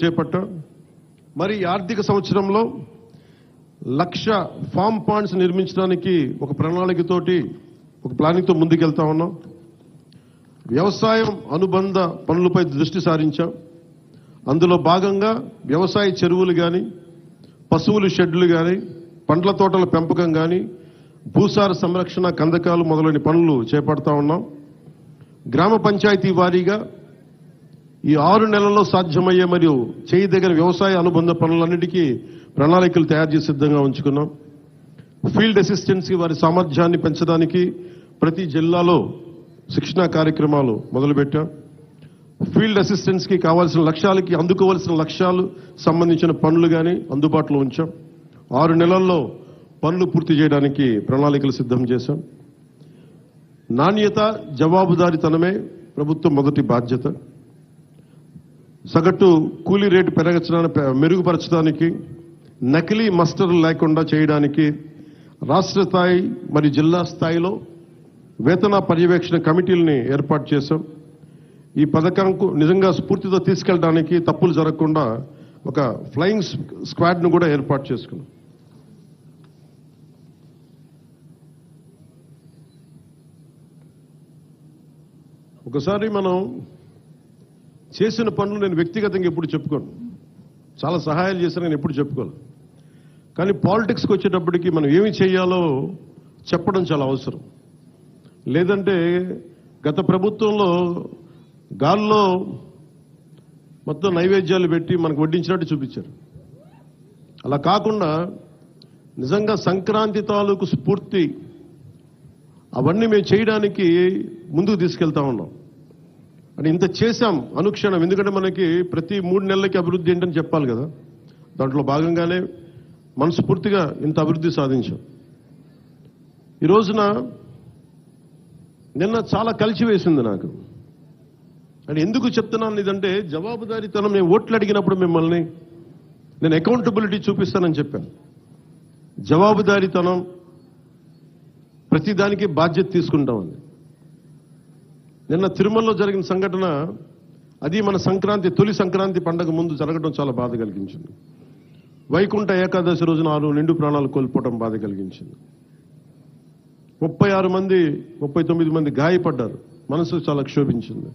చేపట్టాం. మరి ఈ ఆర్థిక సంవత్సరంలో 1,00,000 ఫామ్ పాండ్స్ నిర్మించడానికి ఒక ప్రణాళికతోటి ఒక ప్లానింగ్తో ముందుకెళ్తా ఉన్నాం. వ్యవసాయం అనుబంధ పనులపై దృష్టి సారించాం. అందులో భాగంగా వ్యవసాయ చెరువులు కానీ, పశువుల షెడ్లు కానీ, పండ్ల తోటల పెంపకం కానీ, భూసార సంరక్షణ, కందకాలు మొదలైన పనులు చేపడతా ఉన్నాం. గ్రామ పంచాయతీ వారీగా ఈ 6 నెలల్లో సాధ్యమయ్యే మరియు చేయదగిన వ్యవసాయ అనుబంధ పనులన్నిటికీ ప్రణాళికలు తయారు చేసి సిద్ధంగా ఉంచుకున్నాం. ఫీల్డ్ అసిస్టెంట్స్కి వారి సామర్థ్యాన్ని పెంచడానికి ప్రతి జిల్లాలో శిక్షణా కార్యక్రమాలు మొదలుపెట్టాం. ఫీల్డ్ అసిస్టెంట్స్కి కావాల్సిన లక్ష్యాలకి అందుకోవాల్సిన లక్ష్యాలు సంబంధించిన పనులు కానీ అందుబాటులో ఉంచాం. 6 నెలల్లో పనులు పూర్తి చేయడానికి ప్రణాళికలు సిద్ధం చేశాం. నాణ్యత, జవాబుదారీతనమే ప్రభుత్వం మొదటి బాధ్యత. సగటు కూలీ రేటు మెరుగుపరచడానికి, నకిలీ మస్టర్లు లేకుండా చేయడానికి రాష్ట్ర స్థాయి మరియు జిల్లా స్థాయిలో వేతన పర్యవేక్షణ కమిటీలని ఏర్పాటు చేశాం. ఈ పథకంకు నిజంగా స్ఫూర్తితో తీసుకెళ్ళడానికి, తప్పులు జరగకుండా ఒక ఫ్లయింగ్ స్క్వాడ్ను కూడా ఏర్పాటు చేసుకున్నాం. ఒకసారి మనం చేసిన పనులు నేను వ్యక్తిగతంగా ఎప్పుడు చెప్పుకోను, చాలా సహాయాలు చేశాను, నేను ఎప్పుడు చెప్పుకోను. కానీ పాలిటిక్స్కి వచ్చేటప్పటికి మనం ఏమి చేయాలో చెప్పడం చాలా అవసరం. లేదంటే గత ప్రభుత్వంలో గాల్లో మొత్తం నైవేద్యాలు పెట్టి మనకు వడ్డించినట్టు చూపించారు. అలా కాకుండా నిజంగా సంక్రాంతి తాలూకు స్ఫూర్తి అవన్నీ మేము చేయడానికి ముందుకు తీసుకెళ్తా ఉన్నాం. అంటే ఇంత చేశాం అనుక్షణం. ఎందుకంటే మనకి ప్రతి 3 నెలలకి అభివృద్ధి ఏంటని చెప్పాలి కదా. దాంట్లో భాగంగానే మనస్ఫూర్తిగా ఇంత అభివృద్ధి సాధించాం. ఈ రోజున నిన్న చాలా కలిసివేసింది నాకు. అంటే ఎందుకు చెప్తున్నాను ఇదంటే, జవాబుదారీతనం. నేను ఓట్లు అడిగినప్పుడు మిమ్మల్ని నేను అకౌంటబిలిటీ చూపిస్తానని చెప్పాను. జవాబుదారీతనం, ప్రతిదానికి బాధ్యత తీసుకుంటామని. నిన్న తిరుమలలో జరిగిన సంఘటన, అది మన సంక్రాంతి, తొలి సంక్రాంతి పండగ ముందు జరగడం చాలా బాధ కలిగించింది. వైకుంఠ ఏకాదశి రోజున 6 నిండు ప్రాణాలు కోల్పోవడం బాధ కలిగించింది. 39 మంది గాయపడ్డారు. మనసు చాలా క్షోభించింది.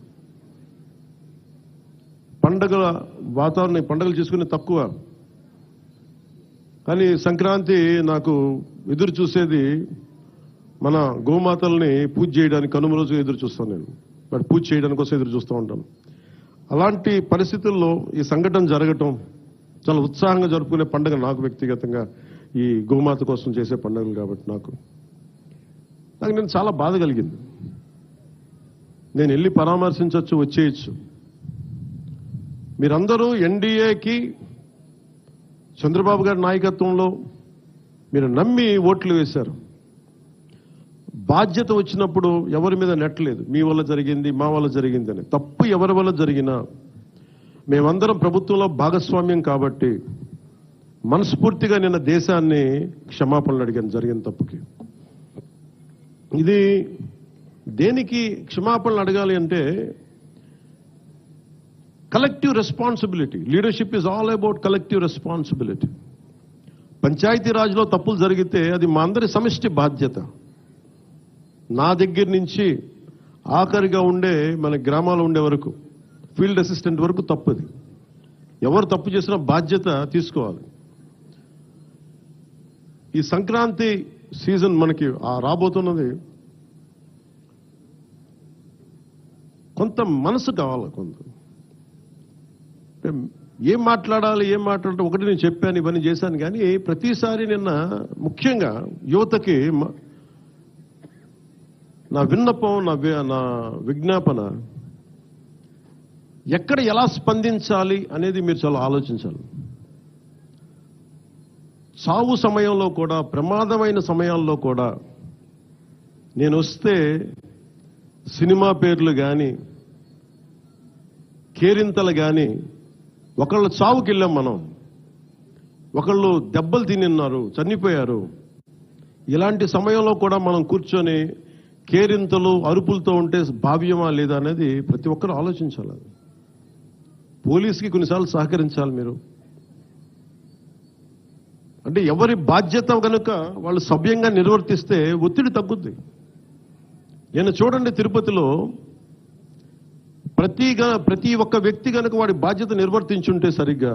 పండగల వాతావరణం, పండగలు చేసుకునే తక్కువ, కానీ సంక్రాంతి నాకు ఎదురు చూసేది మన గోమాతల్ని పూజ చేయడానికి. కనుమ రోజు ఎదురు చూస్తాను నేను, బట్ పూజ చేయడానికి కోసం ఎదురు చూస్తూ ఉంటాను. అలాంటి పరిస్థితుల్లో ఈ సంఘటన జరగటం, చాలా ఉత్సాహంగా జరుపుకునే పండుగ నాకు వ్యక్తిగతంగా, ఈ గోమాత కోసం చేసే పండుగలు కాబట్టి నాకు నేను చాలా బాధ కలిగింది. నేను వెళ్ళి పరామర్శించవచ్చు, వచ్చేయచ్చు. మీరందరూ ఎన్డీఏకి, చంద్రబాబు గారి నాయకత్వంలో మీరు నమ్మి ఓట్లు వేశారు. బాధ్యత వచ్చినప్పుడు ఎవరి మీద నెట్టలేదు. మీ వల్ల జరిగింది, మా వల్ల జరిగింది అని. తప్పు ఎవరి వల్ల జరిగినా మేమందరం ప్రభుత్వంలో భాగస్వామ్యం కాబట్టి మనస్ఫూర్తిగా నిన్న దేశాన్ని క్షమాపణలు అడిగాను జరిగిన తప్పుకి. ఇది దేనికి క్షమాపణలు అడగాలి అంటే, collective responsibility. Leadership is all about collective responsibility. పంచాయతీరాజ్లో తప్పులు జరిగితే అది మా అందరి సమిష్టి బాధ్యత. నా దగ్గర నుంచి ఆఖరిగా ఉండే మన గ్రామాలు ఉండే వరకు, ఫీల్డ్ అసిస్టెంట్ వరకు తప్పుది. ఎవరు తప్పు చేసినా బాధ్యత తీసుకోవాలి. ఈ సంక్రాంతి సీజన్ మనకి రాబోతున్నది. కొంత మనసు కావాలి. కొంత ఏం మాట్లాడాలి, ఒకటి నేను చెప్పాను, ఇవన్నీ చేశాను. కానీ ప్రతిసారి నిన్న ముఖ్యంగా యువతకి నా విన్నపం, నా విజ్ఞాపన, ఎక్కడ ఎలా స్పందించాలి అనేది మీరు చాలా ఆలోచించాలి. సావు సమయంలో కూడా, ప్రమాదమైన సమయాల్లో కూడా నేను వస్తే సినిమా పేర్లు కానీ, కేరింతలు కానీ, ఒకళ్ళు చావుకి వెళ్ళాం మనం, ఒకళ్ళు దెబ్బలు తిన్నారు, చనిపోయారు. ఇలాంటి సమయంలో కూడా మనం కూర్చొని కేరింతలు, అరుపులతో ఉంటే భావ్యమా లేదా అనేది ప్రతి ఒక్కరు ఆలోచించాలి. పోలీసుకి కొన్నిసార్లు సహకరించాలి మీరు. అంటే ఎవరి బాధ్యత కనుక వాళ్ళు సభ్యంగా నిర్వర్తిస్తే ఒత్తిడి తగ్గుద్ది. నేను చూడండి, తిరుపతిలో ప్రతి ఒక్క వ్యక్తి కనుక వాడి బాధ్యత నిర్వర్తించుంటే సరిగ్గా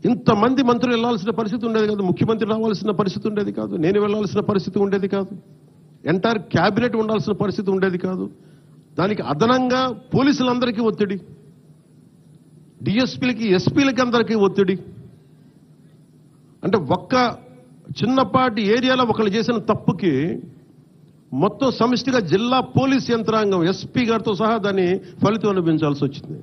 ఇంతమంది మంత్రులు వెళ్లాల్సిన పరిస్థితి ఉండేది కాదు, ముఖ్యమంత్రి రావాల్సిన పరిస్థితి ఉండేది కాదు, నేను వెళ్లాల్సిన పరిస్థితి ఉండేది కాదు, ఎంటైర్ క్యాబినెట్ ఉండాల్సిన పరిస్థితి ఉండేది కాదు. దానికి అదనంగా పోలీసులందరికీ ఒత్తిడి, డిఎస్పీలకి ఎస్పీలకి అందరికీ ఒత్తిడి. అంటే ఒక్క చిన్నపాటి ఏరియాలో ఒకళ్ళు చేసిన తప్పుకి మొత్తం సమిష్టిగా జిల్లా పోలీస్ యంత్రాంగం ఎస్పీ గారితో సహా దాన్ని ఫలితం అనిపించాల్సి వచ్చింది.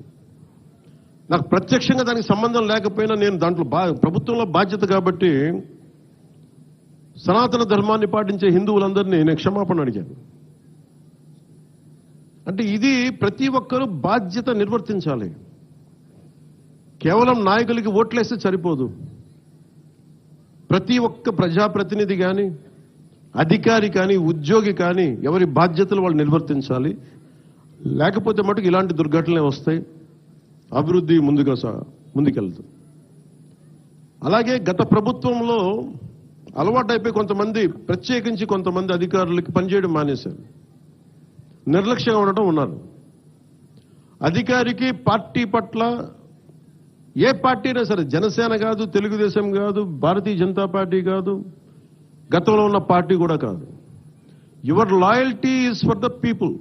నాకు ప్రత్యక్షంగా దానికి సంబంధం లేకపోయినా నేను దాంట్లో ప్రభుత్వంలో బాధ్యత కాబట్టి సనాతన ధర్మాన్ని పాటించే హిందువులందరినీ నేను క్షమాపణ అడిగాను. అంటే ఇది ప్రతి ఒక్కరూ బాధ్యత నిర్వర్తించాలి. కేవలం నాయకులకి ఓట్లేస్తే సరిపోదు. ప్రతి ఒక్క ప్రజాప్రతినిధి కానీ, అధికారి కానీ, ఉద్యోగి కానీ ఎవరి బాధ్యతలు వాళ్ళు నిర్వర్తించాలి. లేకపోతే మటుకు ఇలాంటి దుర్ఘటనలే వస్తాయి, అభివృద్ధి ముందుకెళ్తుంది. అలాగే గత ప్రభుత్వంలో అలవాటైపోయి కొంతమంది, ప్రత్యేకించి కొంతమంది అధికారులకి పనిచేయడం మానేశారు, నిర్లక్ష్యంగా ఉండటం ఉన్నారు. అధికారికి పార్టీ పట్ల, ఏ పార్టీ అయినా సరే, జనసేన కాదు, తెలుగుదేశం కాదు, భారతీయ జనతా పార్టీ కాదు, గతంలో ఉన్న పార్టీ కూడా కాదు, your loyalty is for the people.